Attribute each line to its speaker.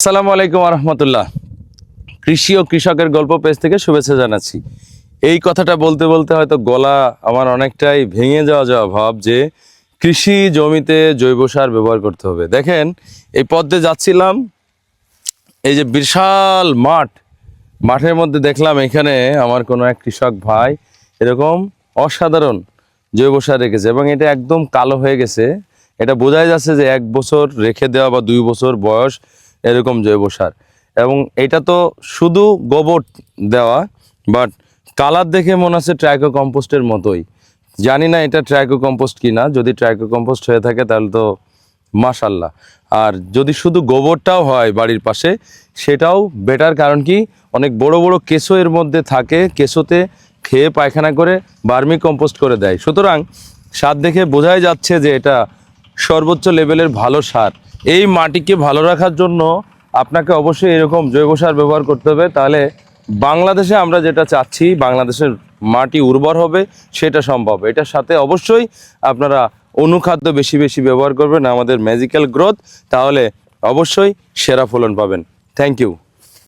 Speaker 1: আসসালামু আলাইকুম রহমতুল্লাহ। কৃষি ও কৃষকের গল্প পেজ থেকে শুভেচ্ছা জানাচ্ছি। এই কথাটা বলতে বলতে হয়তো গলা আমার অনেকটাই ভেঙে যাওয়া ভাব যে কৃষি জমিতে জৈব সার ব্যবহার করতে হবে। দেখেন, এই পথে যাচ্ছিলাম, এই যে বিশাল মাঠের মধ্যে দেখলাম এখানে আমার কোনো এক কৃষক ভাই এরকম অসাধারণ জৈব সার রেখেছে এবং এটা একদম কালো হয়ে গেছে। এটা বোঝাই যাচ্ছে যে 1 বছর রেখে দেওয়া বা 2 বছর বয়স এরকম জৈব সার। এবং এটা তো শুধু গোবর দেওয়া, বাট কালার দেখে মনে হচ্ছে ট্রাইকো কম্পোস্টের মতোই। জানি না এটা ট্রাইকো কম্পোস্ট কিনা, যদি ট্রাইকো কম্পোস্ট হয়ে থাকে তাহলে তো মাশাল্লাহ। আর যদি শুধু গোবরটাও হয় বাড়ির পাশে সেটাও বেটার, কারণ কি অনেক বড় বড় কেঁচো এর মধ্যে থাকে, কেঁচোতে খেয়ে পায়খানা করে বার্মি কম্পোস্ট করে দেয়। সুতরাং সার দেখে বোঝাই যাচ্ছে যে এটা সর্বোচ্চ লেভেলের ভালো সার। এই মাটিকে ভালো রাখার জন্য আপনাকে অবশ্যই এরকম জৈব সার ব্যবহার করতে হবে, তাহলে বাংলাদেশে আমরা যেটা চাচ্ছি, বাংলাদেশের মাটি উর্বর হবে, সেটা সম্ভব। এটার সাথে অবশ্যই আপনারা অনুখাদ্য বেশি বেশি ব্যবহার করবেন, আমাদের ম্যাজিক্যাল গ্রোথ, তাহলে অবশ্যই সেরা ফলন পাবেন। Thank you.